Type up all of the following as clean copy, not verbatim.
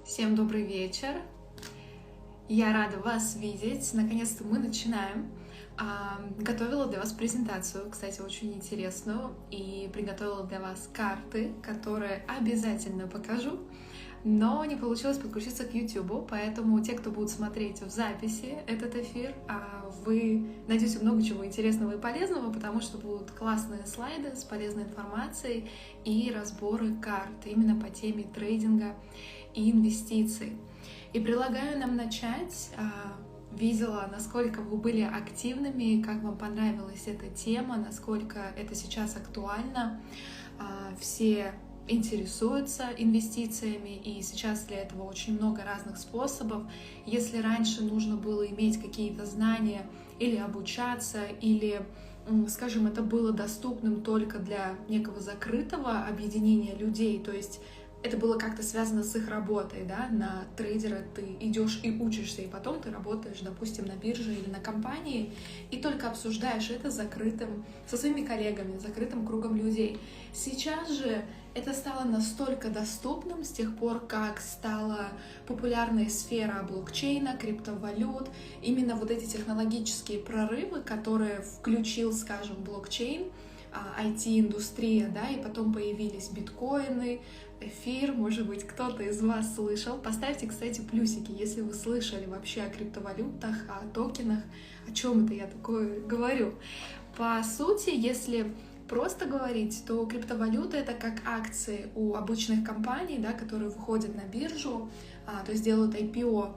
Всем добрый вечер. Я рада вас видеть. Наконец-то мы начинаем. Готовила для вас презентацию, кстати, очень интересную, и приготовила для вас карты, которые обязательно покажу, но не получилось подключиться к YouTube, поэтому те, кто будут смотреть в записи этот эфир, вы найдете много чего интересного и полезного, потому что будут классные слайды с полезной информацией и разборы карт именно по теме трейдинга и инвестиций. И предлагаю нам начать. Видела, насколько вы были активными, как вам понравилась эта тема, насколько это сейчас актуально. Все интересуются инвестициями, и сейчас для этого очень много разных способов. Если раньше нужно было иметь какие-то знания или обучаться, или, скажем, это было доступным только для некого закрытого объединения людей, то есть это было как-то связано с их работой, да, на трейдера ты идешь и учишься, и потом ты работаешь, допустим, на бирже или на компании, и только обсуждаешь это закрытым, со своими коллегами, закрытым кругом людей. Сейчас же это стало настолько доступным с тех пор, как стала популярная сфера блокчейна, криптовалют, именно вот эти технологические прорывы, которые включил, скажем, блокчейн, IT-индустрия, да, и потом появились биткоины, эфир, может быть, кто-то из вас слышал. Поставьте, кстати, плюсики, если вы слышали вообще о криптовалютах, о токенах, о чем это я такое говорю. По сути, если просто говорить, то криптовалюта — это как акции у обычных компаний, да, которые выходят на биржу, то есть делают IPO.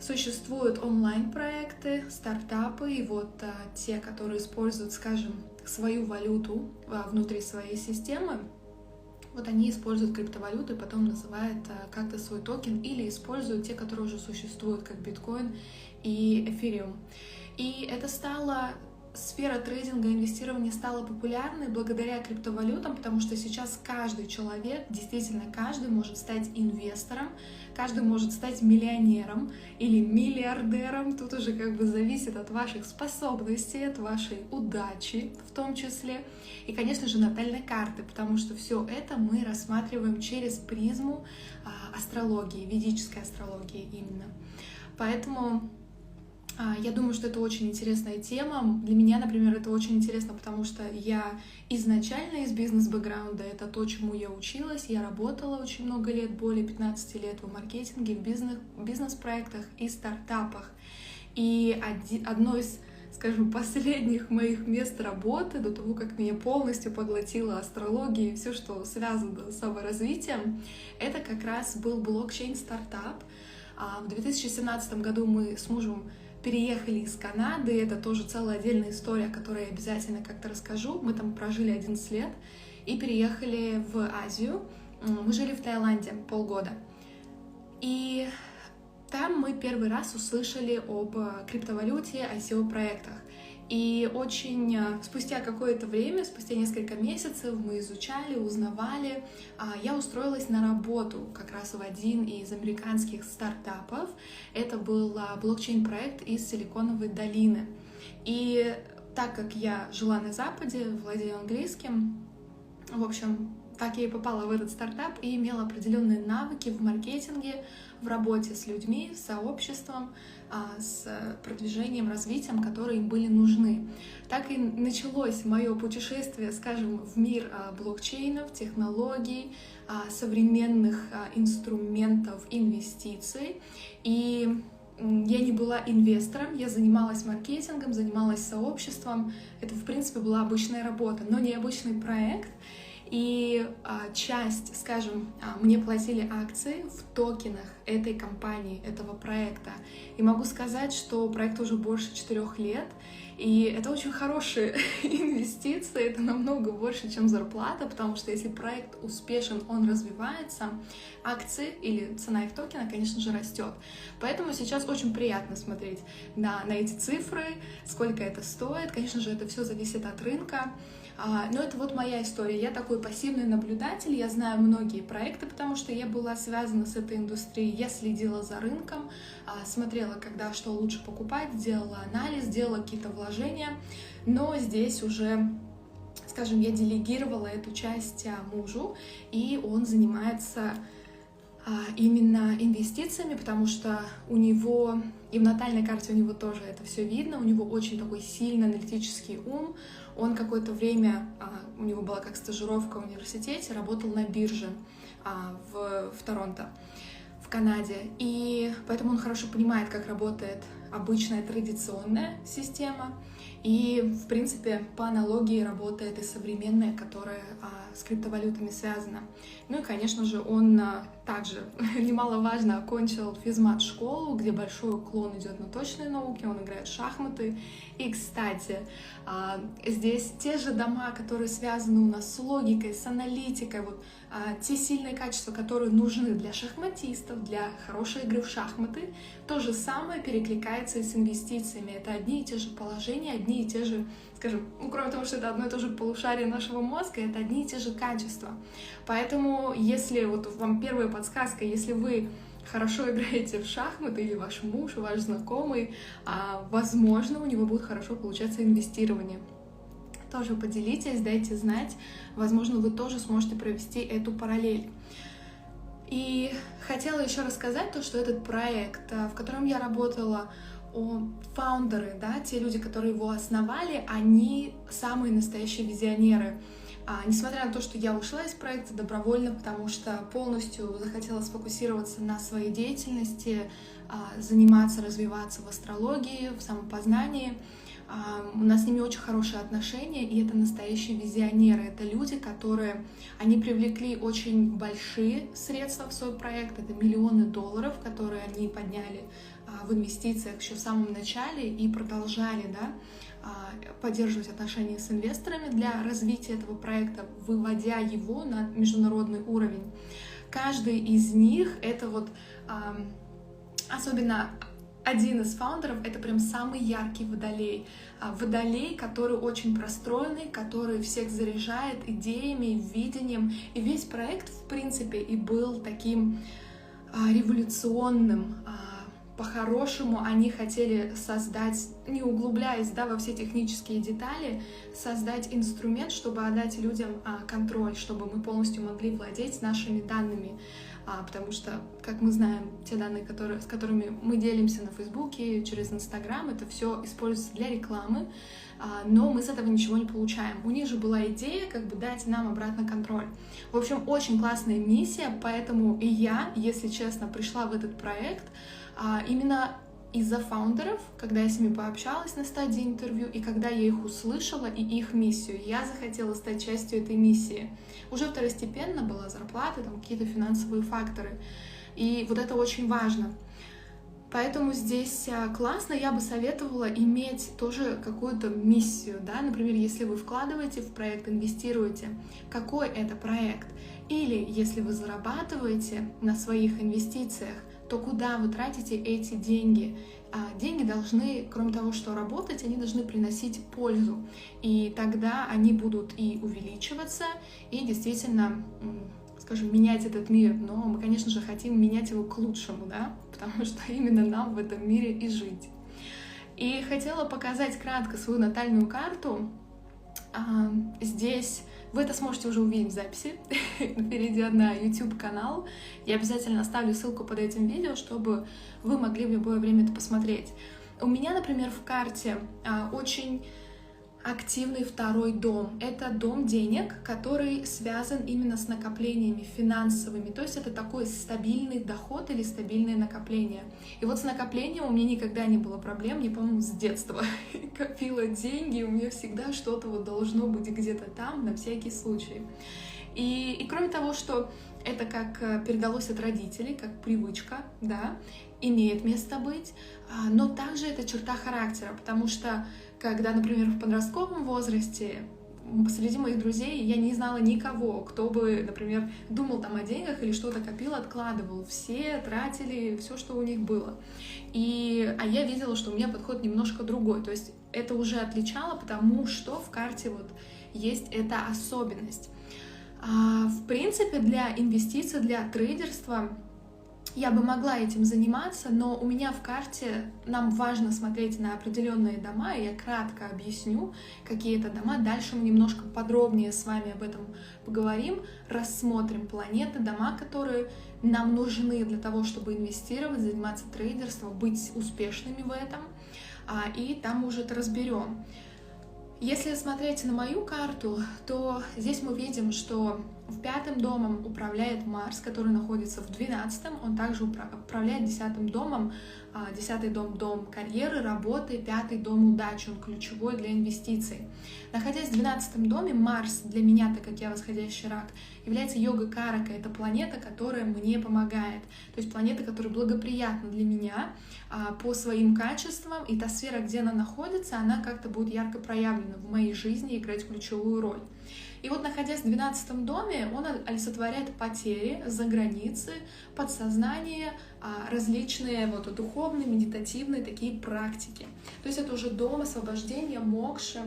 Существуют онлайн-проекты, стартапы, и вот те, которые используют, скажем, свою валюту внутри своей системы, вот они используют криптовалюту и потом называют как-то свой токен, или используют те, которые уже существуют, как биткоин и эфириум. И это стало... Сфера трейдинга и инвестирования стала популярной благодаря криптовалютам, потому что сейчас каждый человек, действительно каждый, может стать инвестором, каждый может стать миллионером или миллиардером. Тут уже как бы зависит от ваших способностей, от вашей удачи в том числе. И, конечно же, натальной карты, потому что все это мы рассматриваем через призму астрологии, ведической астрологии именно. Поэтому... Я думаю, что это очень интересная тема. Для меня, например, это очень интересно, потому что я изначально из бизнес-бэкграунда, это то, чему я училась. Я работала очень много лет, более 15 лет в маркетинге, в бизнес-проектах и стартапах. И одно из, скажем, последних моих мест работы, до того, как меня полностью поглотила астрология и все, что связано с саморазвитием, это как раз был блокчейн-стартап. В 2017 году мы с мужем переехали из Канады, это тоже целая отдельная история, о которой я обязательно как-то расскажу. Мы там прожили 11 лет и переехали в Азию. Мы жили в Таиланде полгода. И там мы первый раз услышали об криптовалюте, ICO-проектах. И очень спустя какое-то время, спустя несколько месяцев мы изучали, узнавали. Я устроилась на работу как раз в один из американских стартапов. Это был блокчейн-проект из Силиконовой долины. И так как я жила на Западе, владею английским, в общем, так я и попала в этот стартап и имела определенные навыки в маркетинге, в работе с людьми, с сообществом, с продвижением, развитием, которые им были нужны. Так и началось мое путешествие, скажем, в мир блокчейнов, технологий, современных инструментов инвестиций. И я не была инвестором, я занималась маркетингом, занималась сообществом. Это, в принципе, была обычная работа, но не обычный проект. И часть, скажем, мне платили акции в токенах этой компании, этого проекта. И могу сказать, что проект уже больше 4 лет, и это очень хорошие инвестиции, это намного больше, чем зарплата, потому что если проект успешен, он развивается, акции или цена их токена, конечно же, растет. Поэтому сейчас очень приятно смотреть на эти цифры, сколько это стоит. Конечно же, это все зависит от рынка. Но это вот моя история. Я такой пассивный наблюдатель, я знаю многие проекты, потому что я была связана с этой индустрией, я следила за рынком, смотрела, когда что лучше покупать, делала анализ, делала какие-то вложения, но здесь уже, скажем, я делегировала эту часть мужу, и он занимается именно инвестициями, потому что у него, и в натальной карте у него тоже это все видно, у него очень такой сильный аналитический ум, он какое-то время, у него была как стажировка в университете, работал на бирже в Торонто, в Канаде, и поэтому он хорошо понимает, как работает обычная традиционная система, и, в принципе, по аналогии работает и современная, которая с криптовалютами связана. Ну и, конечно же, он также, немаловажно, окончил физмат-школу, где большой уклон идет на точные науки, он играет в шахматы. И, кстати, здесь те же дома, которые связаны у нас с логикой, с аналитикой, вот те сильные качества, которые нужны для шахматистов, для хорошей игры в шахматы, то же самое перекликается и с инвестициями. Это одни и те же положения, одни и те же, скажем, кроме того, что это одно и то же полушарие нашего мозга, это одни и те же качества. Поэтому, если вот вам первая подсказка, если вы хорошо играете в шахматы, или ваш муж, ваш знакомый, возможно, у него будет хорошо получаться инвестирование. Тоже поделитесь, дайте знать, возможно, вы тоже сможете провести эту параллель. И хотела еще рассказать то, что этот проект, в котором я работала, фаундеры, да, те люди, которые его основали, они самые настоящие визионеры. Несмотря на то, что я ушла из проекта добровольно, потому что полностью захотела сфокусироваться на своей деятельности, заниматься, развиваться в астрологии, в самопознании, у нас с ними очень хорошие отношения, и это настоящие визионеры. Это люди, которые, они привлекли очень большие средства в свой проект, это миллионы долларов, которые они подняли в инвестициях еще в самом начале и продолжали, да, поддерживать отношения с инвесторами для развития этого проекта, выводя его на международный уровень. Каждый из них, это вот особенно один из фаундеров, это прям самый яркий водолей. Водолей, который очень простроенный, который всех заряжает идеями, видением. И весь проект, в принципе, и был таким революционным. По-хорошему они хотели создать, не углубляясь, да, во все технические детали, создать инструмент, чтобы отдать людям контроль, чтобы мы полностью могли владеть нашими данными. Потому что, как мы знаем, те данные, с которыми мы делимся на Фейсбуке, через Инстаграм, это все используется для рекламы, но мы с этого ничего не получаем. У них же была идея как бы дать нам обратно контроль. В общем, очень классная миссия, поэтому и я, если честно, пришла в этот проект именно из-за фаундеров, когда я с ними пообщалась на стадии интервью, и когда я их услышала и их миссию, я захотела стать частью этой миссии. Уже второстепенно была зарплата, там какие-то финансовые факторы, и вот это очень важно. Поэтому здесь классно, я бы советовала иметь тоже какую-то миссию, да, например, если вы вкладываете в проект, инвестируете, какой это проект, или если вы зарабатываете на своих инвестициях, то куда вы тратите эти деньги? Деньги должны, кроме того, что работать, они должны приносить пользу. И тогда они будут и увеличиваться, и действительно, скажем, менять этот мир. Но мы, конечно же, хотим менять его к лучшему, да? Потому что именно нам в этом мире и жить. И хотела показать кратко свою натальную карту. Здесь вы это сможете уже увидеть в записи, перейдя на YouTube-канал. Я обязательно оставлю ссылку под этим видео, чтобы вы могли в любое время это посмотреть. У меня, например, в карте очень активный второй дом. Это дом денег, который связан именно с накоплениями финансовыми. То есть это такой стабильный доход или стабильное накопление. И вот с накоплением у меня никогда не было проблем. Я, по-моему, с детства копила деньги. У меня всегда что-то вот должно быть где-то там, на всякий случай. И кроме того, что это как передалось от родителей, как привычка, да, имеет место быть, но также это черта характера, потому что когда, например, в подростковом возрасте среди моих друзей я не знала никого, кто бы, например, думал там о деньгах или что-то копил, откладывал. Все тратили все, что у них было. А я видела, что у меня подход немножко другой. То есть это уже отличало, потому что в карте вот есть эта особенность. В принципе, для инвестиций, для трейдерства я бы могла этим заниматься, но у меня в карте нам важно смотреть на определенные дома, и я кратко объясню, какие это дома. Дальше мы немножко подробнее с вами об этом поговорим, рассмотрим планеты, дома, которые нам нужны для того, чтобы инвестировать, заниматься трейдерством, быть успешными в этом, и там уже это разберем. Если смотреть на мою карту, то здесь мы видим, что в 5-м домом управляет Марс, который находится в 12-м, он также управляет 10-м домом. 10-й дом — дом карьеры, работы, 5-й дом удачи, он ключевой для инвестиций. Находясь в 12-м доме, Марс для меня, так как я восходящий рак, является йога-карака, это планета, которая мне помогает, то есть планета, которая благоприятна для меня по своим качествам, и та сфера, где она находится, она как-то будет ярко проявлена в моей жизни, играть ключевую роль. И вот, находясь в 12-м доме, он олицетворяет потери за границы, подсознание, различные вот духовные, медитативные такие практики. То есть это уже дом освобождения, мокши,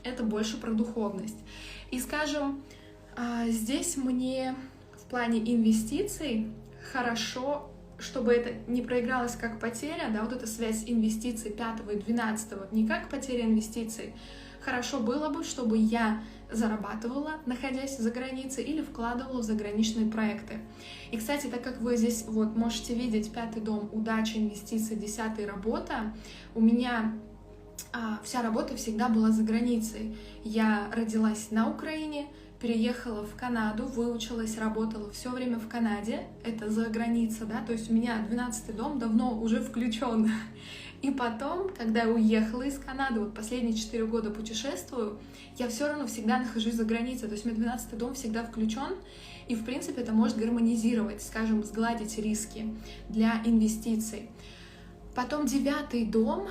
это больше про духовность. И, скажем, здесь мне в плане инвестиций хорошо, чтобы это не проигралось как потеря, да, вот эта связь инвестиций 5 и 12, не как потеря инвестиций. Хорошо было бы, чтобы я зарабатывала, находясь за границей, или вкладывала в заграничные проекты. И, кстати, так как вы здесь вот можете видеть 5-й дом удача, инвестиции, 10-й работа, у меня вся работа всегда была за границей. Я родилась на Украине, переехала в Канаду, выучилась, работала все время в Канаде, это за граница, да, то есть у меня 12-й дом давно уже включен. И потом, когда я уехала из Канады, вот последние 4 года путешествую, я все равно всегда нахожусь за границей, то есть у меня 12-й дом всегда включен, и в принципе это может гармонизировать, скажем, сгладить риски для инвестиций. Потом 9-й дом,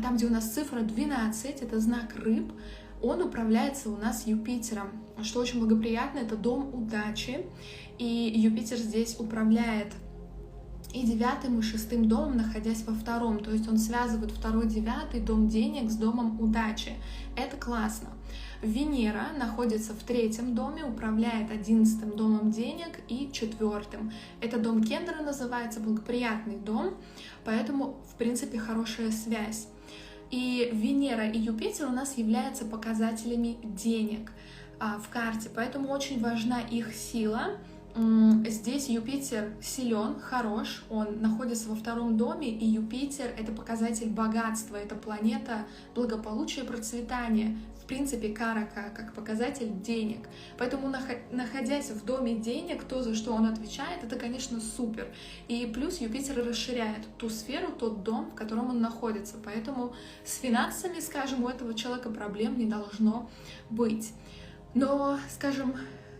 там, где у нас цифра 12, это знак рыб, он управляется у нас Юпитером, что очень благоприятно, это дом удачи, и Юпитер здесь управляет и 9-м, и 6-м домом, находясь во 2-м, то есть он связывает 2-й, 9-й дом денег с домом удачи. Это классно. Венера находится в 3-м доме, управляет 11-м домом денег и 4-м. Это дом Кендера называется, благоприятный дом, поэтому, в принципе, хорошая связь. И Венера и Юпитер у нас являются показателями денег в карте, поэтому очень важна их сила. Здесь Юпитер силен, хорош, он находится во 2-м доме, и Юпитер — это показатель богатства, это планета благополучия, процветания, в принципе, карака, как показатель денег. Поэтому, находясь в доме денег, то, за что он отвечает, это, конечно, супер. И плюс Юпитер расширяет ту сферу, тот дом, в котором он находится. Поэтому с финансами, скажем, у этого человека проблем не должно быть. Но, скажем,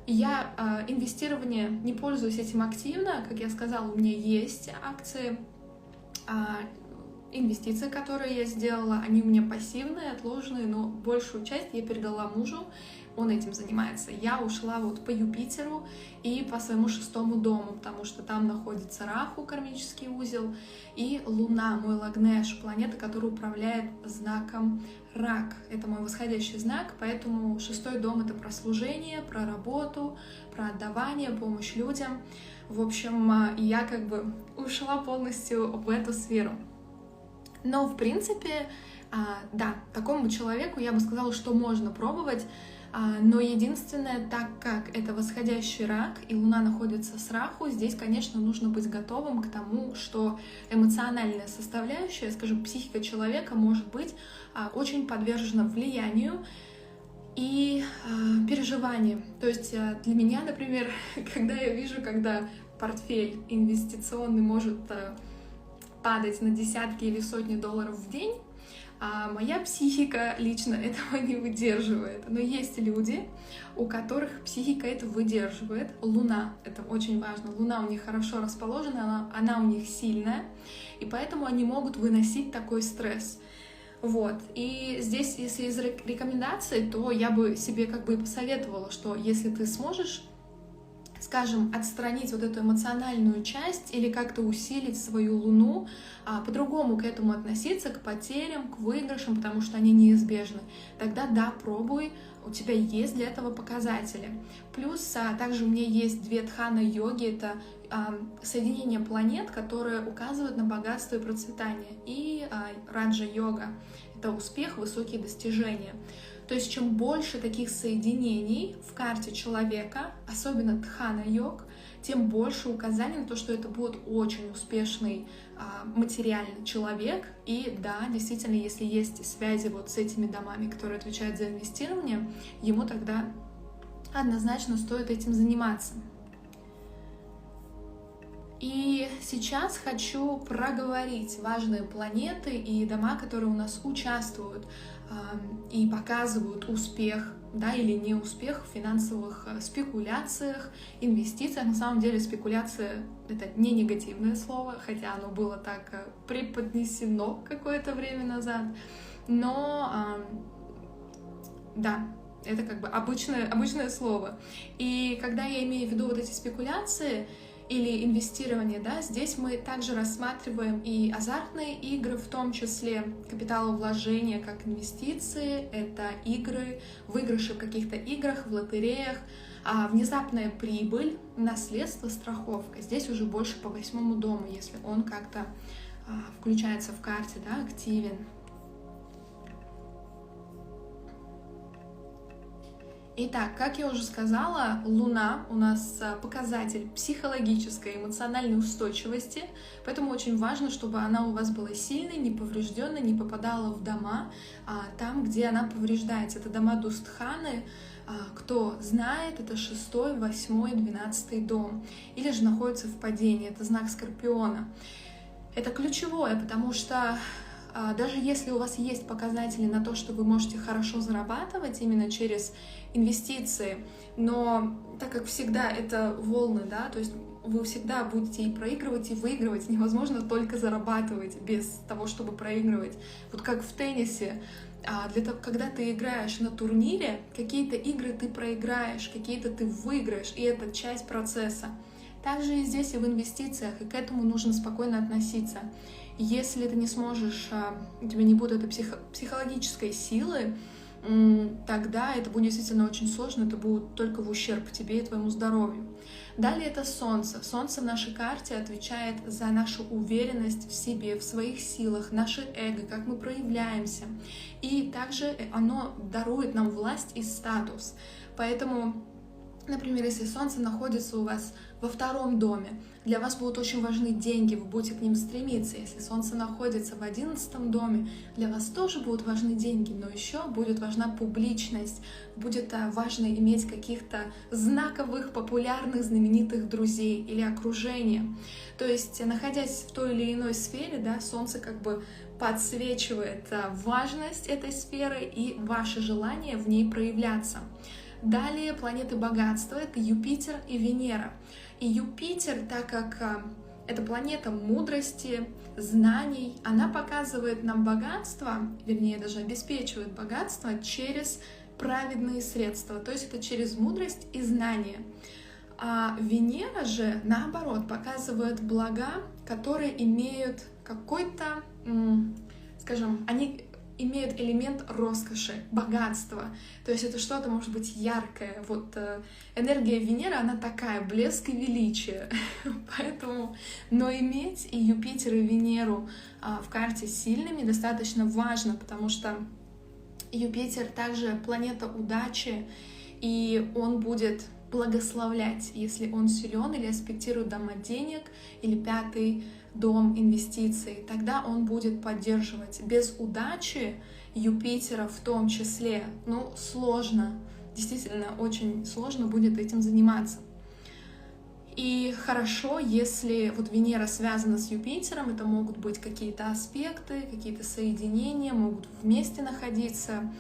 я инвестирование не пользуюсь этим активно. Как я сказала, у меня есть акции, инвестиции, которые я сделала, они у меня пассивные, отложенные, но большую часть я передала мужу, он этим занимается. Я ушла вот по Юпитеру и по своему 6-му дому, потому что там находится Раху, кармический узел, и Луна, мой Лагнеш, планета, которая управляет знаком Рак. Это мой восходящий знак, поэтому 6-й дом — это про служение, про работу, про отдавание, помощь людям. В общем, я как бы ушла полностью в эту сферу. Но, в принципе, да, такому человеку я бы сказала, что можно пробовать, но единственное, так как это восходящий рак, и Луна находится с Раху, здесь, конечно, нужно быть готовым к тому, что эмоциональная составляющая, скажем, психика человека может быть очень подвержена влиянию и переживаниям. То есть для меня, например, когда я вижу, когда портфель инвестиционный может падать на десятки или сотни долларов в день, моя психика лично этого не выдерживает. Но есть люди, у которых психика это выдерживает. Луна, это очень важно, Луна у них хорошо расположена, она у них сильная, и поэтому они могут выносить такой стресс. Вот. И здесь, если из рекомендаций, то я бы себе как бы и посоветовала, что если ты сможешь, скажем, отстранить вот эту эмоциональную часть или как-то усилить свою Луну, по-другому к этому относиться, к потерям, к выигрышам, потому что они неизбежны, тогда да, пробуй, у тебя есть для этого показатели. Плюс также у меня есть 2 дханы йоги, это соединение планет, которые указывают на богатство и процветание. И раджа-йога — это успех, высокие достижения. То есть чем больше таких соединений в карте человека, особенно дхана-йог, тем больше указаний на то, что это будет очень успешный материальный человек. И да, действительно, если есть связи вот с этими домами, которые отвечают за инвестирование, ему тогда однозначно стоит этим заниматься. И сейчас хочу проговорить важные планеты и дома, которые у нас участвуют и показывают успех, да, или неуспех в финансовых спекуляциях, инвестициях. На самом деле спекуляция — это не негативное слово, хотя оно было так преподнесено какое-то время назад. Но да, это как бы обычное слово. И когда я имею в виду вот эти спекуляции или инвестирование, да, здесь мы также рассматриваем и азартные игры, в том числе капиталовложения как инвестиции, это игры, выигрыши в каких-то играх, в лотереях, внезапная прибыль, наследство, страховка. Здесь уже больше по 8-му дому, если он как-то включается в карте, да, активен. Итак, как я уже сказала, Луна у нас показатель психологической, эмоциональной устойчивости, поэтому очень важно, чтобы она у вас была сильной, не поврежденной, не попадала в дома там, где она повреждается. Это дома Дустханы, кто знает, это 6-й, 8-й, 12-й дом, или же находится в падении, это знак Скорпиона. Это ключевое, потому что даже если у вас есть показатели на то, что вы можете хорошо зарабатывать именно через инвестиции, но так как всегда это волны, да, то есть вы всегда будете и проигрывать, и выигрывать, невозможно только зарабатывать без того, чтобы проигрывать. Вот как в теннисе, когда ты играешь на турнире, какие-то игры ты проиграешь, какие-то ты выиграешь, и это часть процесса. Также и здесь, и в инвестициях, и к этому нужно спокойно относиться. Если ты не сможешь, у тебя не будет этой психологической силы, тогда это будет действительно очень сложно, это будет только в ущерб тебе и твоему здоровью. Далее это Солнце. Солнце в нашей карте отвечает за нашу уверенность в себе, в своих силах, наше эго, как мы проявляемся. И также оно дарует нам власть и статус. Поэтому, например, если Солнце находится у вас во 2-м доме, для вас будут очень важны деньги, вы будете к ним стремиться. Если Солнце находится в 11-м доме, для вас тоже будут важны деньги, но еще будет важна публичность, будет важно иметь каких-то знаковых, популярных, знаменитых друзей или окружение. То есть, находясь в той или иной сфере, да, Солнце как бы подсвечивает важность этой сферы и ваше желание в ней проявляться. Далее планеты богатства — это Юпитер и Венера. И Юпитер, так как это планета мудрости, знаний, она показывает нам богатство, вернее, даже обеспечивает богатство через праведные средства, то есть это через мудрость и знания. А Венера же, наоборот, показывает блага, которые имеют какой-то, скажем, они имеют элемент роскоши, богатства. То есть это что-то может быть яркое. Вот энергия Венеры, она такая, блеск и величие. Поэтому, но иметь и Юпитер, и Венеру в карте сильными достаточно важно, потому что Юпитер также планета удачи, и он будет благословлять, если он силен или аспектирует дома денег, или 5-й дом инвестиций, тогда он будет поддерживать. Без удачи Юпитера в том числе, сложно, действительно очень сложно будет этим заниматься. И хорошо, если вот Венера связана с Юпитером, это могут быть какие-то аспекты, какие-то соединения, могут вместе находиться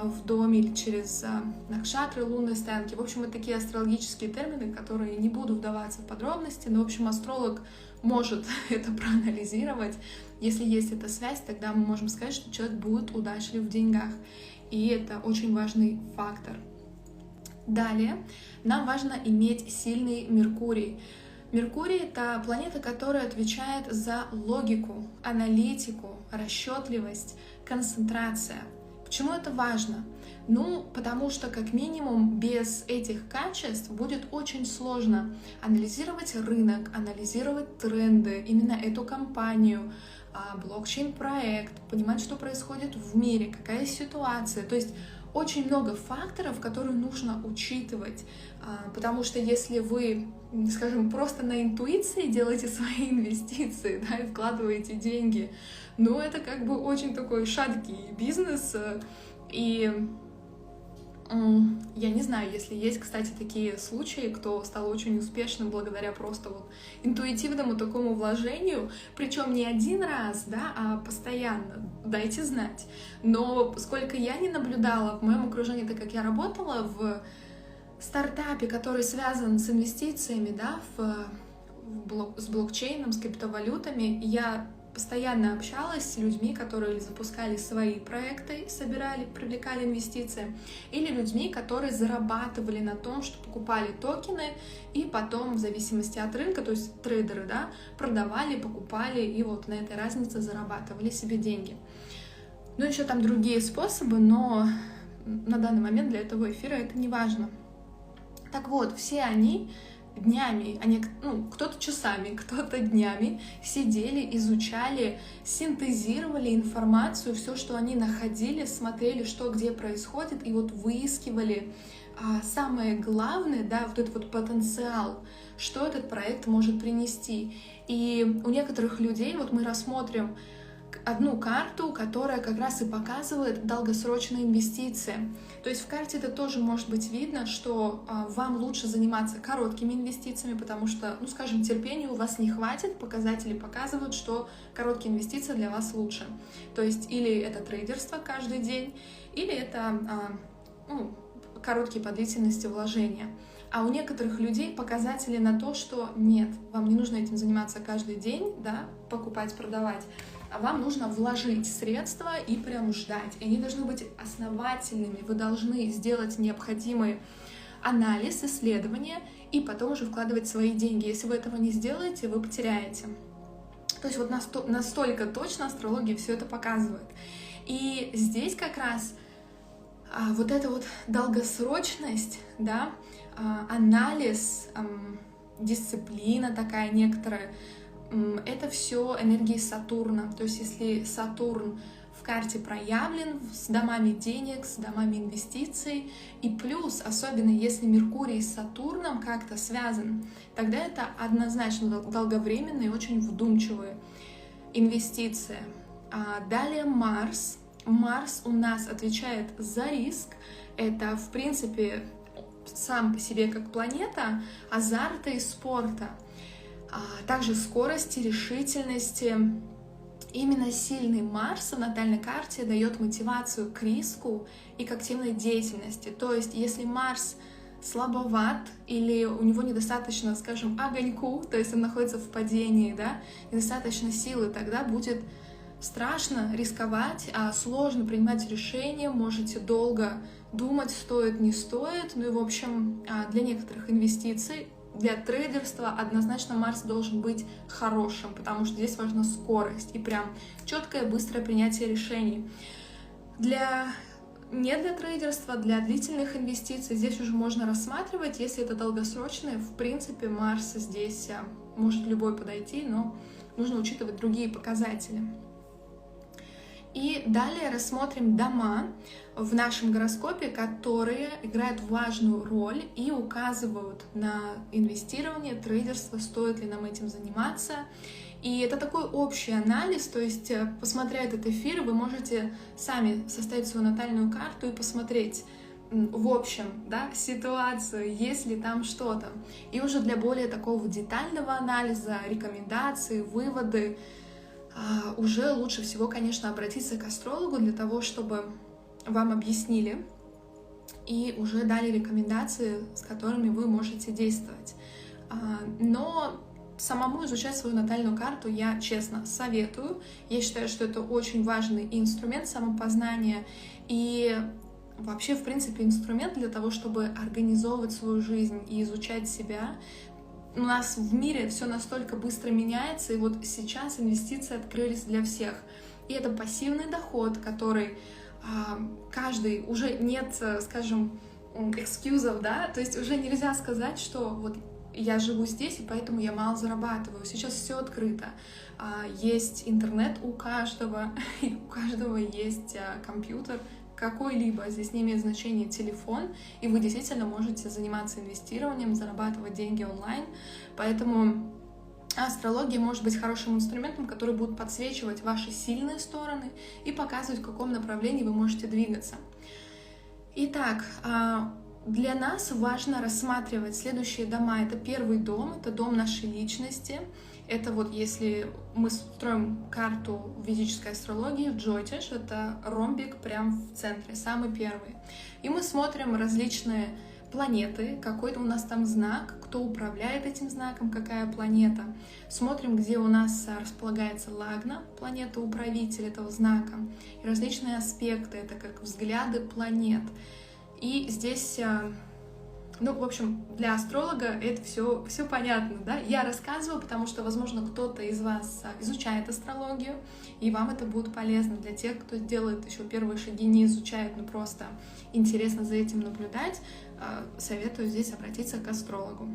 в доме или через накшатры, лунные стоянки. В общем, это такие астрологические термины, которые не буду вдаваться в подробности, но, в общем, астролог может это проанализировать. Если есть эта связь, тогда мы можем сказать, что человек будет удачлив в деньгах. И это очень важный фактор. Далее, нам важно иметь сильный Меркурий. Меркурий — это планета, которая отвечает за логику, аналитику, расчетливость, концентрация. Почему это важно? Ну, потому что, как минимум, без этих качеств будет очень сложно анализировать рынок, анализировать тренды, именно эту компанию, блокчейн-проект, понимать, что происходит в мире, какая ситуация. То есть очень много факторов, которые нужно учитывать, потому что если вы, скажем, просто на интуиции делаете свои инвестиции, да, и вкладываете деньги, ну, это как бы очень такой шаткий бизнес, и я не знаю, если есть, кстати, такие случаи, кто стал очень успешным благодаря просто вот интуитивному такому вложению, причем не один раз, да, а постоянно, дайте знать. Но сколько я не наблюдала в моем окружении, так как я работала в стартапе, который связан с инвестициями, да, с блокчейном, с криптовалютами, я постоянно общалась с людьми, которые запускали свои проекты, собирали, привлекали инвестиции, или людьми, которые зарабатывали на том, что покупали токены, и потом, в зависимости от рынка, то есть трейдеры, да, продавали, покупали, и вот на этой разнице зарабатывали себе деньги. Ну, еще там другие способы, но на данный момент для этого эфира это не важно. Так вот, все они днями, кто-то часами, кто-то днями сидели, изучали, синтезировали информацию, все, что они находили, смотрели, что где происходит, и вот выискивали самое главное, да, вот этот вот потенциал, что этот проект может принести. И у некоторых людей, вот мы рассмотрим одну карту, которая как раз и показывает долгосрочные инвестиции. То есть в карте это тоже может быть видно, что вам лучше заниматься короткими инвестициями, потому что, ну, скажем, терпения у вас не хватит, показатели показывают, что короткие инвестиции для вас лучше. То есть или это трейдерство каждый день, или это короткие по длительности вложения. А у некоторых людей показатели на то, что нет, вам не нужно этим заниматься каждый день, да, покупать, продавать, а вам нужно вложить средства и прям ждать. И они должны быть основательными. Вы должны сделать необходимый анализ, исследование, и потом уже вкладывать свои деньги. Если вы этого не сделаете, вы потеряете. То есть вот настолько точно астрология все это показывает. И здесь как раз вот эта вот долгосрочность, да, анализ, дисциплина такая некоторая, это все энергии Сатурна. То есть если Сатурн в карте проявлен с домами денег, с домами инвестиций, и плюс, особенно если Меркурий с Сатурном как-то связан, тогда это однозначно долговременные, очень вдумчивые инвестиции. Далее Марс. Марс у нас отвечает за риск. Это, в принципе, сам по себе как планета азарта и спорта. Также скорости, решительности. Именно сильный Марс в натальной карте дает мотивацию к риску и к активной деятельности. То есть, если Марс слабоват или у него недостаточно, скажем, огоньку, то есть он находится в падении, да, недостаточно силы, тогда будет страшно рисковать, сложно принимать решения, можете долго думать, стоит, не стоит. Ну и, в общем, для некоторых инвестиций, для трейдерства однозначно Марс должен быть хорошим, потому что здесь важна скорость и прям четкое, быстрое принятие решений. Не для трейдерства, для длительных инвестиций здесь уже можно рассматривать, если это долгосрочные, в принципе, Марс здесь может любой подойти, но нужно учитывать другие показатели. И далее рассмотрим дома в нашем гороскопе, которые играют важную роль и указывают на инвестирование, трейдерство, стоит ли нам этим заниматься. И это такой общий анализ, то есть, посмотря этот эфир, вы можете сами составить свою натальную карту и посмотреть в общем, да, ситуацию, есть ли там что-то. И уже для более такого детального анализа, рекомендаций, выводы, уже лучше всего, конечно, обратиться к астрологу для того, чтобы вам объяснили и уже дали рекомендации, с которыми вы можете действовать. Но самому изучать свою натальную карту я, честно, советую. Я считаю, что это очень важный инструмент самопознания и вообще, в принципе, инструмент для того, чтобы организовывать свою жизнь и изучать себя. У нас в мире все настолько быстро меняется, и вот сейчас инвестиции открылись для всех. И это пассивный доход, который каждый, уже нет, скажем, экскьюзов, да, то есть уже нельзя сказать, что вот я живу здесь, и поэтому я мало зарабатываю. Сейчас все открыто. Есть интернет у каждого, и у каждого есть компьютер какой-либо. Здесь не имеет значения телефон, и вы действительно можете заниматься инвестированием, зарабатывать деньги онлайн. Поэтому астрология может быть хорошим инструментом, который будет подсвечивать ваши сильные стороны и показывать, в каком направлении вы можете двигаться. Итак, для нас важно рассматривать следующие дома. Это первый дом, это дом нашей личности. Это вот если мы строим карту в ведической астрологии, в Джотиш, это ромбик прямо в центре, самый первый. И мы смотрим различные планеты, какой-то у нас там знак, кто управляет этим знаком, какая планета. Смотрим, где у нас располагается лагна, планета-управитель этого знака. И различные аспекты, это как взгляды планет. И здесь, ну, в общем, для астролога это все понятно, да? Я рассказываю, потому что, возможно, кто-то из вас изучает астрологию, и вам это будет полезно. Для тех, кто делает еще первые шаги, не изучает, но просто интересно за этим наблюдать, советую здесь обратиться к астрологу.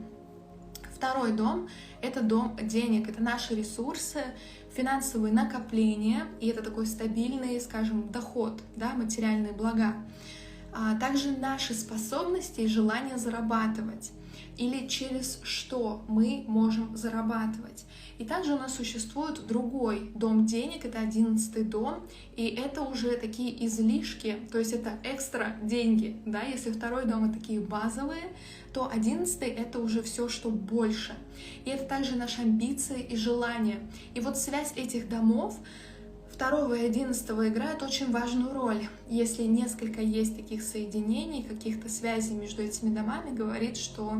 Второй дом — это дом денег, это наши ресурсы, финансовые накопления, и это такой стабильный, скажем, доход, да, материальные блага. Также наши способности и желание зарабатывать, или через что мы можем зарабатывать. И также у нас существует другой дом денег, это 11-й дом, и это уже такие излишки, то есть это экстра деньги, да, если второй дом это такие базовые, то 11-й это уже все, что больше. И это также наши амбиции и желания. И вот связь этих домов 2 и 11 играют очень важную роль. Если несколько есть таких соединений, каких-то связей между этими домами, говорит, что,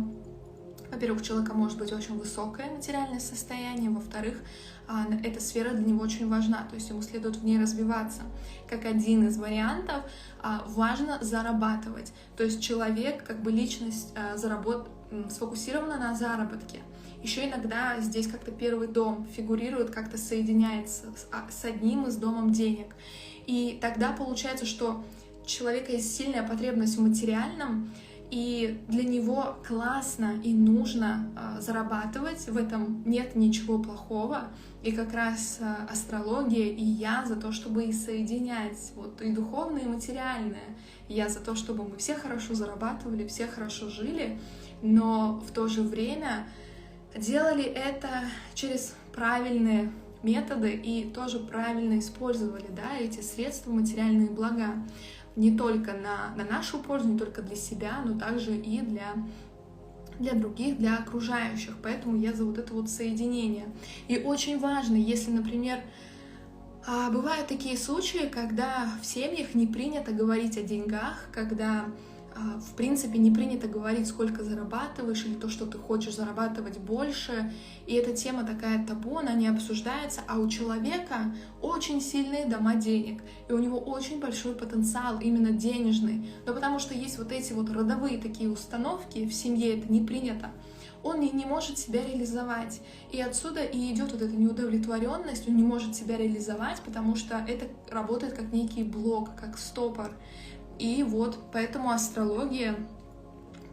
во-первых, у человека может быть очень высокое материальное состояние, во-вторых, эта сфера для него очень важна, то есть ему следует в ней развиваться. Как один из вариантов, важно зарабатывать, то есть человек, как бы личность, сфокусирована на заработке. Еще иногда здесь как-то первый дом фигурирует, как-то соединяется с одним из домом денег. И тогда получается, что у человека есть сильная потребность в материальном, и для него классно и нужно зарабатывать, в этом нет ничего плохого. И как раз астрология и я за то, чтобы и соединять вот, и духовное, и материальное. Я за то, чтобы мы все хорошо зарабатывали, все хорошо жили, но в то же время делали это через правильные методы и тоже правильно использовали, да, эти средства, материальные блага. Не только на нашу пользу, не только для себя, но также и для других, для окружающих. Поэтому я за вот это вот соединение. И очень важно, если, например, бывают такие случаи, когда в семьях не принято говорить о деньгах, когда в принципе не принято говорить, сколько зарабатываешь, или то, что ты хочешь зарабатывать больше. И эта тема такая табу, она не обсуждается, а у человека очень сильные дома денег, и у него очень большой потенциал именно денежный. Но потому что есть вот эти вот родовые такие установки, в семье это не принято, он не может себя реализовать. И отсюда и идет вот эта неудовлетворенность, он не может себя реализовать, потому что это работает как некий блок, как стопор. И вот поэтому астрология,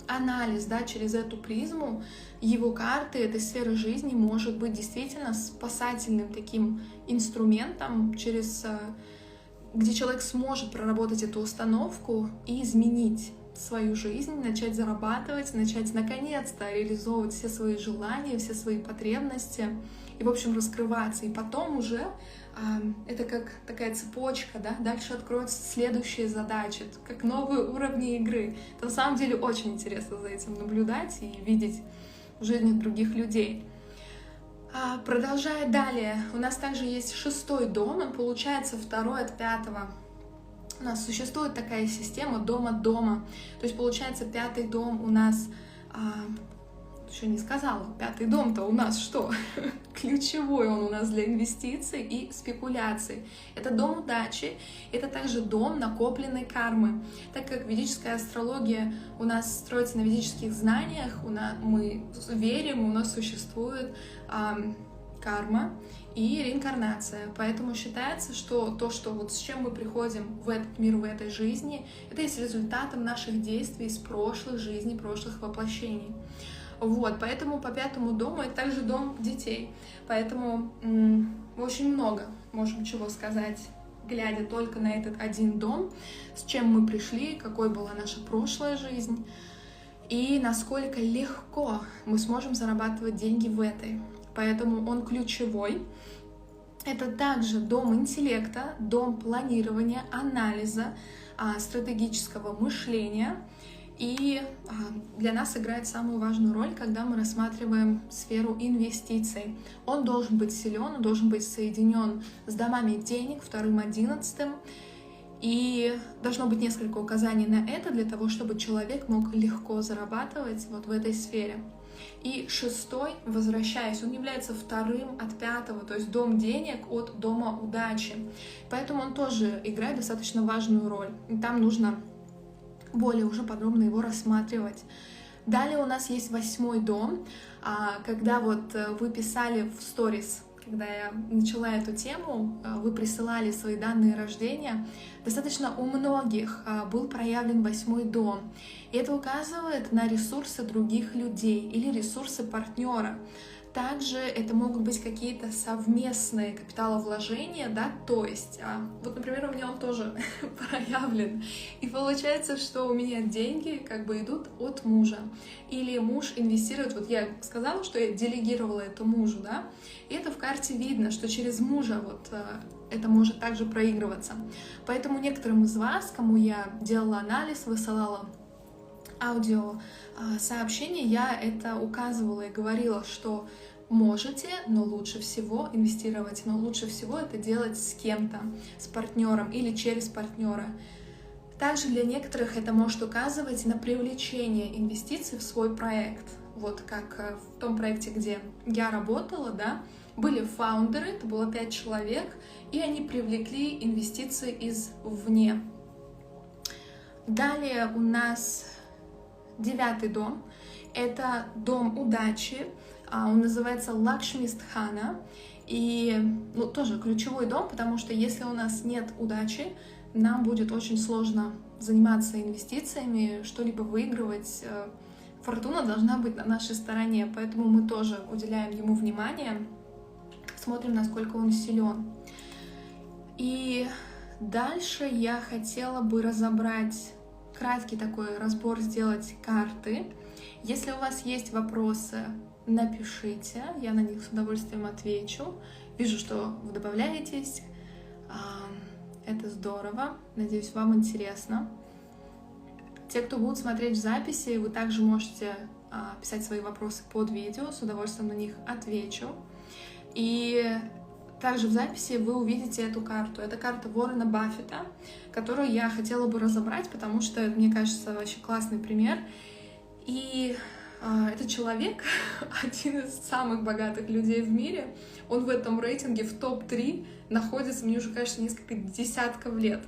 анализ, да, через эту призму его карты, этой сферы жизни может быть действительно спасательным таким инструментом, где человек сможет проработать эту установку и изменить свою жизнь, начать зарабатывать, начать наконец-то реализовывать все свои желания, все свои потребности и, в общем, раскрываться. И потом уже это как такая цепочка, да, дальше откроются следующие задачи, это как новые уровни игры. Это на самом деле очень интересно за этим наблюдать и видеть в жизни других людей. Продолжая далее, у нас также есть 6-й дом, он получается 2 от 5. У нас существует такая система дома-дома, то есть получается 5-й дом у нас, еще не сказала, 5-й дом-то у нас что? Ключевой он у нас для инвестиций и спекуляций. Это дом удачи, это также дом накопленной кармы. Так как ведическая астрология у нас строится на ведических знаниях, мы верим, у нас существует карма и реинкарнация. Поэтому считается, что то, что вот с чем мы приходим в этот мир, в этой жизни, это есть результатом наших действий из прошлых жизней, прошлых воплощений. Вот, поэтому по 5-му дому это также дом детей. Поэтому очень много можем чего сказать, глядя только на этот один дом, с чем мы пришли, какой была наша прошлая жизнь, и насколько легко мы сможем зарабатывать деньги в этой. Поэтому он ключевой. Это также дом интеллекта, дом планирования, анализа, стратегического мышления. И для нас играет самую важную роль, когда мы рассматриваем сферу инвестиций. Он должен быть силен, он должен быть соединен с домами денег, 2-м, 11-м. И должно быть несколько указаний на это, для того, чтобы человек мог легко зарабатывать вот в этой сфере. И 6-й, возвращаясь, он является 2-м от 5-го, то есть дом денег от дома удачи. Поэтому он тоже играет достаточно важную роль. И там нужно более уже подробно его рассматривать. Далее у нас есть 8-й дом. Когда вот вы писали в сторис, когда я начала эту тему, вы присылали свои данные рождения, достаточно у многих был проявлен 8-й дом. И это указывает на ресурсы других людей или ресурсы партнера. Также это могут быть какие-то совместные капиталовложения, да, то есть, вот, например, у меня он тоже проявлен, и получается, что у меня деньги как бы идут от мужа, или муж инвестирует, вот я сказала, что я делегировала это мужу, да, и это в карте видно, что через мужа вот это может также проигрываться. Поэтому некоторым из вас, кому я делала анализ, высылала аудио сообщение, я это указывала и говорила, что можете, но лучше всего инвестировать, но лучше всего это делать с кем-то, с партнером или через партнера. Также для некоторых это может указывать на привлечение инвестиций в свой проект. Вот как в том проекте, где я работала, да, были фаундеры, это было 5 человек, и они привлекли инвестиции извне. Далее у нас 9-й дом. Это дом удачи. Он называется Лакшми-стхана. И тоже ключевой дом, потому что если у нас нет удачи, нам будет очень сложно заниматься инвестициями, что-либо выигрывать. Фортуна должна быть на нашей стороне, поэтому мы тоже уделяем ему внимание, смотрим, насколько он силен. И дальше я хотела бы разобрать, краткий такой разбор сделать карты. Если у вас есть вопросы, напишите, я на них с удовольствием отвечу. Вижу, что вы добавляетесь. Это здорово. Надеюсь, вам интересно. Те, кто будут смотреть в записи, вы также можете писать свои вопросы под видео, с удовольствием на них отвечу. И также в записи вы увидите эту карту. Это карта Уоррена Баффета, которую я хотела бы разобрать, потому что, мне кажется, вообще классный пример. И этот человек, один из самых богатых людей в мире, он в этом рейтинге в топ-3 находится, мне уже кажется, несколько десятков лет.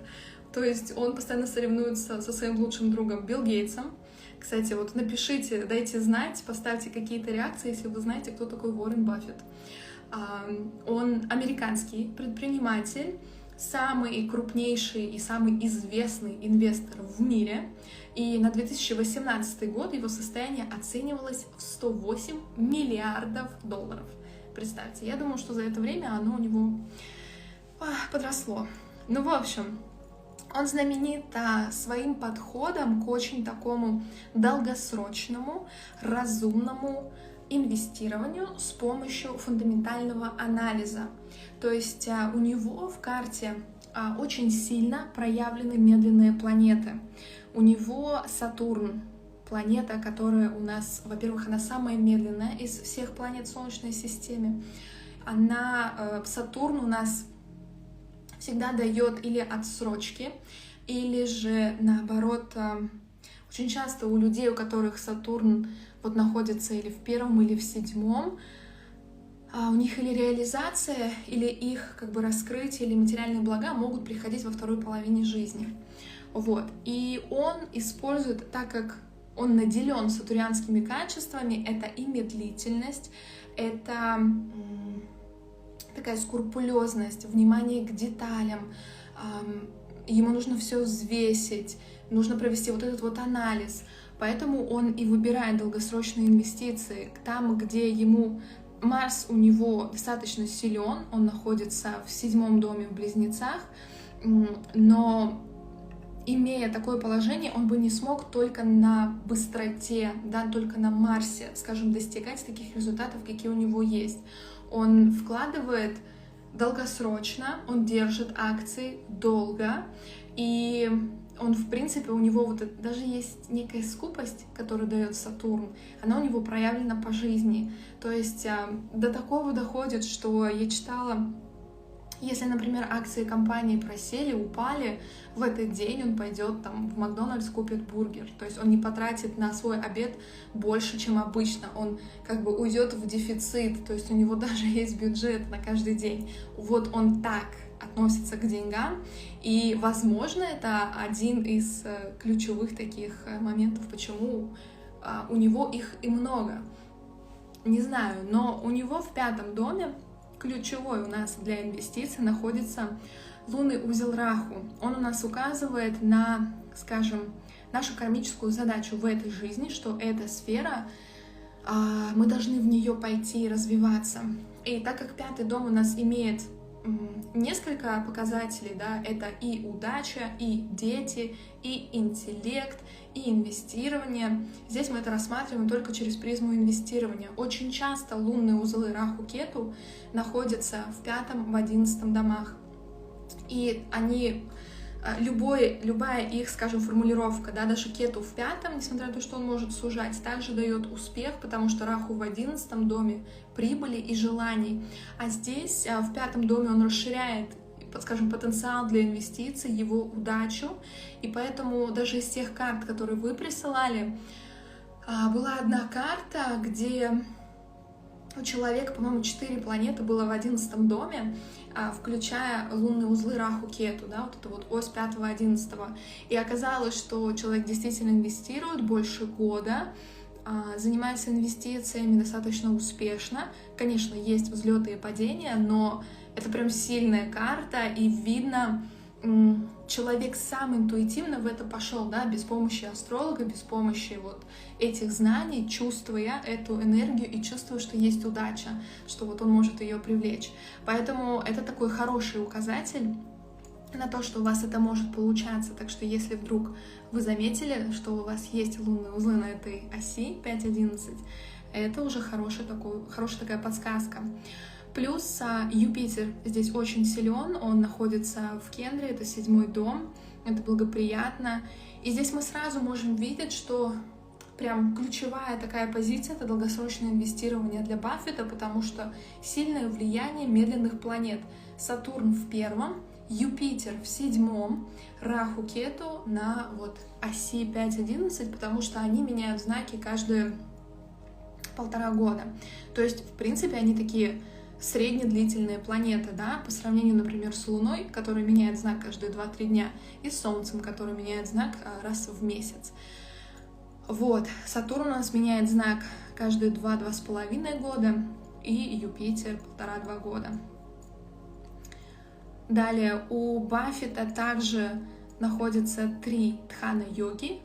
То есть он постоянно соревнуется со своим лучшим другом Билл Гейтсом. Кстати, вот напишите, дайте знать, поставьте какие-то реакции, если вы знаете, кто такой Уоррен Баффет. Он американский предприниматель, самый крупнейший и самый известный инвестор в мире. И на 2018 год его состояние оценивалось в 108 миллиардов долларов. Представьте, я думаю, что за это время оно у него подросло. Ну, в общем, он знаменит своим подходом к очень такому долгосрочному, разумному инвестированию с помощью фундаментального анализа. То есть у него в карте очень сильно проявлены медленные планеты. У него Сатурн, планета, которая у нас, во-первых, она самая медленная из всех планет в Солнечной системе. Сатурн у нас всегда дает или отсрочки, или же наоборот, очень часто у людей, у которых Сатурн вот находится или в 1-м, или в 7-м, у них или реализация, или их как бы раскрытие, или материальные блага могут приходить во второй половине жизни. Вот. И он использует, так как он наделен сатурнианскими качествами, это и медлительность, это такая скрупулезность, внимание к деталям, ему нужно все взвесить, нужно провести вот этот вот анализ. Поэтому он и выбирает долгосрочные инвестиции там, где ему Марс у него достаточно силен, он находится в 7-м доме в Близнецах, но имея такое положение, он бы не смог только на быстроте, да, только на Марсе, скажем, достигать таких результатов, какие у него есть. Он вкладывает долгосрочно, он держит акции долго, и он, в принципе, у него вот даже есть некая скупость, которую дает Сатурн, она у него проявлена по жизни. То есть до такого доходит, что я читала, если, например, акции компании просели, упали, в этот день он пойдет там в Макдональдс, купит бургер. То есть он не потратит на свой обед больше, чем обычно. Он как бы уйдет в дефицит, то есть у него даже есть бюджет на каждый день. Вот он так относится к деньгам, и, возможно, это один из ключевых таких моментов, почему у него их и много. Не знаю, но у него в 5-м доме ключевой у нас для инвестиций находится лунный узел Раху. Он у нас указывает на, скажем, нашу кармическую задачу в этой жизни, что эта сфера, мы должны в нее пойти и развиваться. И так как 5-й дом у нас имеет несколько показателей, да, это и удача, и дети, и интеллект, и инвестирование. Здесь мы это рассматриваем только через призму инвестирования. Очень часто лунные узлы Раху-Кету находятся в 5-м, в 11-м домах. И они, любая их, скажем, формулировка, да, даже Кету в 5-м, несмотря на то, что он может сужать, также дает успех, потому что Раху в 11-м доме прибыли и желаний. А здесь, в 5-м доме, он расширяет, скажем, потенциал для инвестиций, его удачу. И поэтому даже из тех карт, которые вы присылали, была одна карта, где у человека, по-моему, 4 планеты было в 11-м доме, включая лунные узлы Раху-Кету, да, вот это вот ось 5-11. И оказалось, что человек действительно инвестирует больше года, занимается инвестициями достаточно успешно. Конечно, есть взлеты и падения, но это прям сильная карта, и видно, человек сам интуитивно в это пошел, да, без помощи астролога, без помощи вот этих знаний, чувствуя эту энергию и чувствуя, что есть удача, что вот он может ее привлечь. Поэтому это такой хороший указатель на то, что у вас это может получаться. Так что если вдруг вы заметили, что у вас есть лунные узлы на этой оси 5-11, это уже хорошая такая подсказка. Плюс Юпитер здесь очень силен, он находится в Кендре, это 7-й дом, это благоприятно. И здесь мы сразу можем видеть, что прям ключевая такая позиция — это долгосрочное инвестирование для Баффета, потому что сильное влияние медленных планет. Сатурн в 1-м, Юпитер в 7-м, Раху-Кету на вот оси 5-11, потому что они меняют знаки каждые 1,5 года. То есть, в принципе, они такие среднедлительные планеты, да, по сравнению, например, с Луной, которая меняет знак каждые 2-3 дня, и с Солнцем, который меняет знак раз в месяц. Вот, Сатурн у нас меняет знак каждые 2-2,5 года, и Юпитер 1,5-2 года. Далее у Баффета также находится 3 дхана-йоги.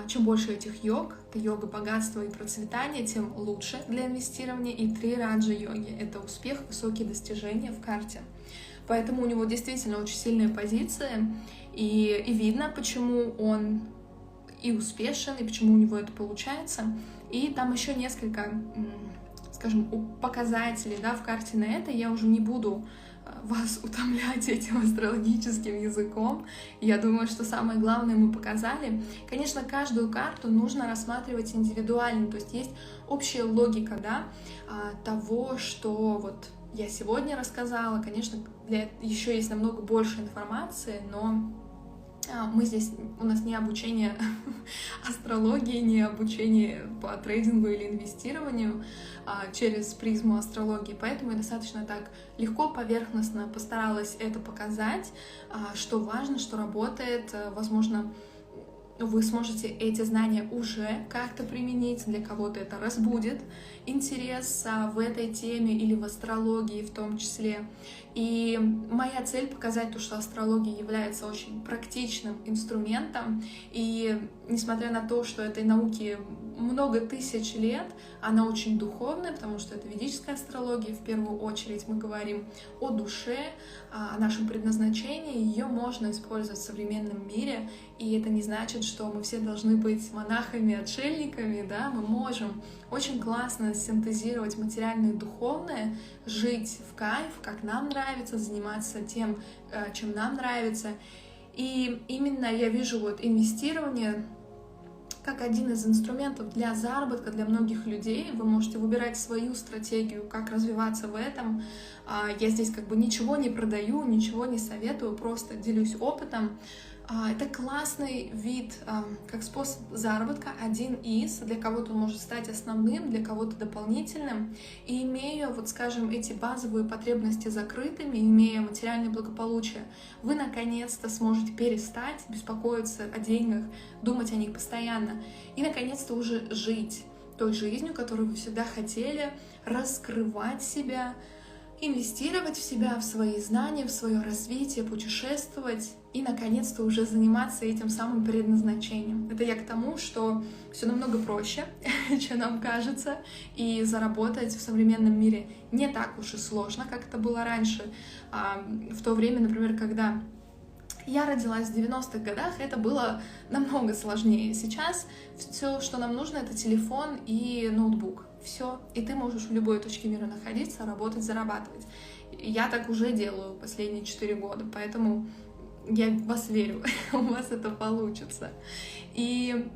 Чем больше этих йог, это йога богатства и процветания, тем лучше для инвестирования. И 3 раджа-йоги — это успех, высокие достижения в карте. Поэтому у него действительно очень сильные позиции, и видно, почему он и успешен, и почему у него это получается. И там еще несколько, скажем, показателей, да, в карте на это. Я уже не буду вас утомлять этим астрологическим языком. Я думаю, что самое главное мы показали. Конечно, каждую карту нужно рассматривать индивидуально, то есть есть общая логика, да, того, что вот я сегодня рассказала. Конечно, еще есть намного больше информации, но у нас не обучение астрологии, не обучение по трейдингу или инвестированию через призму астрологии, поэтому я достаточно так легко, поверхностно постаралась это показать, что важно, что работает. Возможно, вы сможете эти знания уже как-то применить, для кого-то это разбудит интерес в этой теме или в астрологии в том числе. И моя цель — показать то, что астрология является очень практичным инструментом, и несмотря на то, что этой науке много тысяч лет, она очень духовная, потому что это ведическая астрология, в первую очередь мы говорим о душе, о нашем предназначении, ее можно использовать в современном мире, и это не значит, что мы все должны быть монахами, отшельниками, да, мы можем очень классно синтезировать материальное и духовное, жить в кайф, как нам нравится, заниматься тем, чем нам нравится. И именно я вижу вот инвестирование как один из инструментов для заработка для многих людей. Вы можете выбирать свою стратегию, как развиваться в этом. Я здесь как бы ничего не продаю, ничего не советую, просто делюсь опытом. Это классный вид, как способ заработка, один из. Для кого-то он может стать основным, для кого-то дополнительным. И имея, вот скажем, эти базовые потребности закрытыми, имея материальное благополучие, вы наконец-то сможете перестать беспокоиться о деньгах, думать о них постоянно и наконец-то уже жить той жизнью, которую вы всегда хотели, раскрывать себя, инвестировать в себя, в свои знания, в свое развитие, путешествовать и, наконец-то, уже заниматься этим самым предназначением. Это я к тому, что все намного проще, чем нам кажется, и заработать в современном мире не так уж и сложно, как это было раньше. В то время, например, когда я родилась в 90-х годах, это было намного сложнее. Сейчас все, что нам нужно, это телефон и ноутбук. Все. И ты можешь в любой точке мира находиться, работать, зарабатывать. Я так уже делаю последние 4 года, поэтому я в вас верю, у вас это получится. И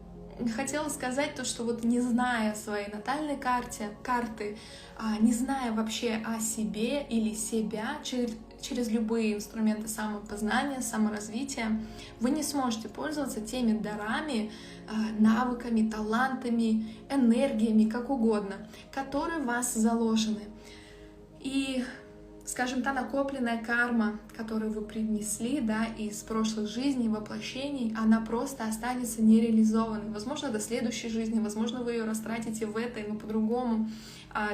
хотела сказать то, что вот не зная своей натальной карты, не зная вообще о себе или себя через любые инструменты самопознания, саморазвития, вы не сможете пользоваться теми дарами, навыками, талантами, энергиями, как угодно, которые в вас заложены. И, скажем, та накопленная карма, которую вы принесли, да, из прошлых жизней, воплощений, она просто останется нереализованной. Возможно, до следующей жизни, возможно, вы ее растратите в этой, но по-другому.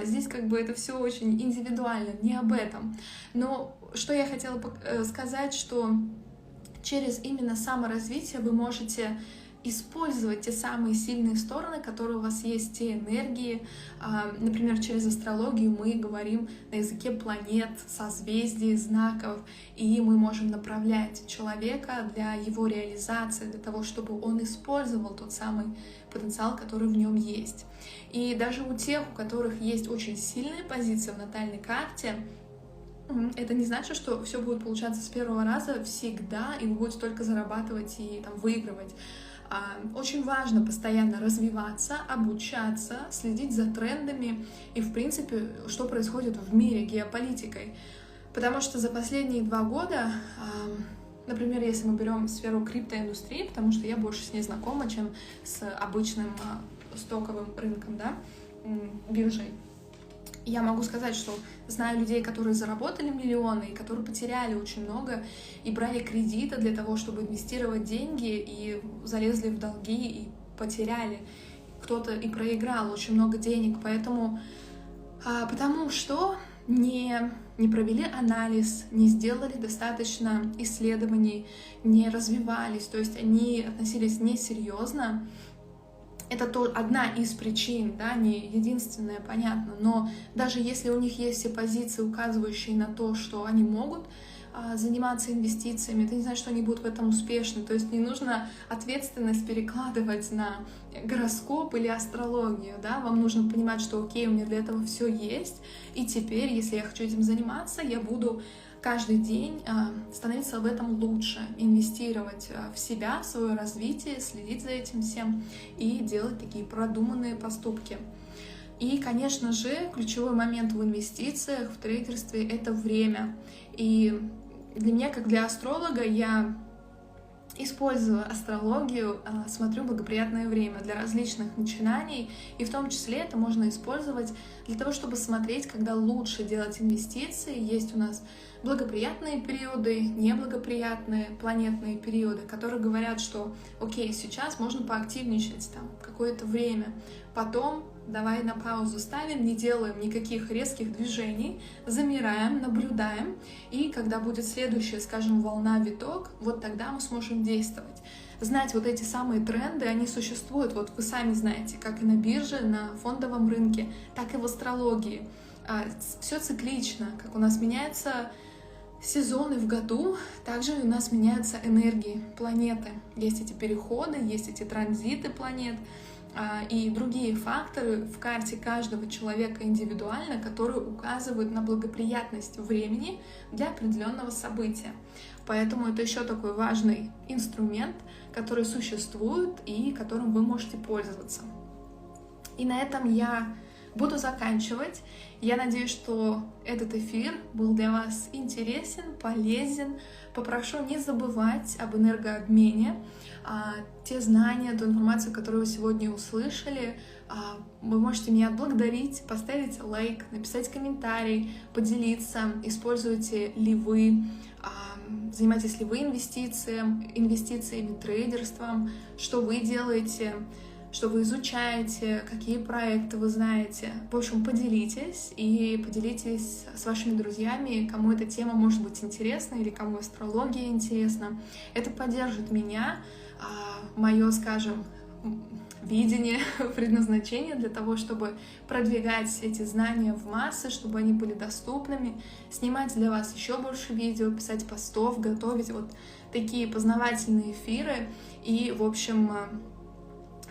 Здесь как бы это все очень индивидуально, не об этом. Но что я хотела сказать, что через именно саморазвитие вы можете использовать те самые сильные стороны, которые у вас есть, те энергии. Например, через астрологию мы говорим на языке планет, созвездий, знаков, и мы можем направлять человека для его реализации, для того, чтобы он использовал тот самый потенциал, который в нем есть. И даже у тех, у которых есть очень сильные позиции в натальной карте, это не значит, что все будет получаться с первого раза всегда, и вы будете только зарабатывать и там выигрывать. Очень важно постоянно развиваться, обучаться, следить за трендами и, в принципе, что происходит в мире, геополитикой. Потому что за последние 2 года, например, если мы берем сферу криптоиндустрии, потому что я больше с ней знакома, чем с обычным стоковым рынком, да, биржей, я могу сказать, что знаю людей, которые заработали миллионы, и которые потеряли очень много, и брали кредиты для того, чтобы инвестировать деньги, и залезли в долги, и потеряли. Кто-то и проиграл очень много денег, поэтому, потому что не провели анализ, не сделали достаточно исследований, не развивались, то есть они относились несерьезно. Это одна из причин, да, не единственная, понятно, но даже если у них есть все позиции, указывающие на то, что они могут заниматься инвестициями, это не значит, что они будут в этом успешны. То есть не нужно ответственность перекладывать на гороскоп или астрологию, да, вам нужно понимать, что окей, у меня для этого все есть, и теперь, если я хочу этим заниматься, я буду каждый день становиться в этом лучше, инвестировать в себя, в свое развитие, следить за этим всем и делать такие продуманные поступки. И, конечно же, ключевой момент в инвестициях, в трейдерстве — это время. И для меня, как для астролога, я использую астрологию, смотрю благоприятное время для различных начинаний, и в том числе это можно использовать для того, чтобы смотреть, когда лучше делать инвестиции. Есть у нас благоприятные периоды, неблагоприятные планетные периоды, которые говорят, что окей, сейчас можно поактивничать там какое-то время, потом давай на паузу ставим, не делаем никаких резких движений, замираем, наблюдаем, и когда будет следующая, скажем, волна, виток, вот тогда мы сможем действовать. Знать вот эти самые тренды, они существуют, вот вы сами знаете, как и на бирже, на фондовом рынке, так и в астрологии. Все циклично, как у нас меняются сезоны в году, также у нас меняются энергии планеты. Есть эти переходы, есть эти транзиты планет и другие факторы в карте каждого человека индивидуально, которые указывают на благоприятность времени для определенного события. Поэтому это еще такой важный инструмент, который существует и которым вы можете пользоваться. И на этом я буду заканчивать. Я надеюсь, что этот эфир был для вас интересен, полезен. Попрошу не забывать об энергообмене. Те знания, ту информацию, которую вы сегодня услышали, вы можете меня отблагодарить, поставить лайк, написать комментарий, поделиться, используете ли вы, занимаетесь ли вы инвестициями, трейдерством, что вы делаете, что вы изучаете, какие проекты вы знаете. В общем, поделитесь с вашими друзьями, кому эта тема может быть интересна или кому астрология интересна. Это поддержит меня, мое, скажем, видение, предназначение для того, чтобы продвигать эти знания в массы, чтобы они были доступными, снимать для вас еще больше видео, писать постов, готовить вот такие познавательные эфиры и, в общем,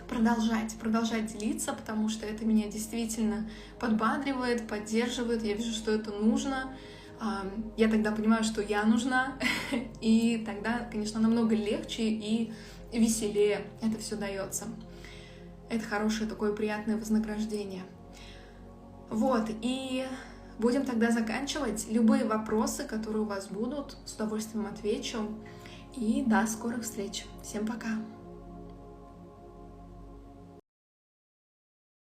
продолжать делиться, потому что это меня действительно подбадривает, поддерживает, я вижу, что это нужно, я тогда понимаю, что я нужна, и тогда, конечно, намного легче и веселее это все дается. Это хорошее такое приятное вознаграждение. Вот, и будем тогда заканчивать. Любые вопросы, которые у вас будут, с удовольствием отвечу. И до скорых встреч. Всем пока!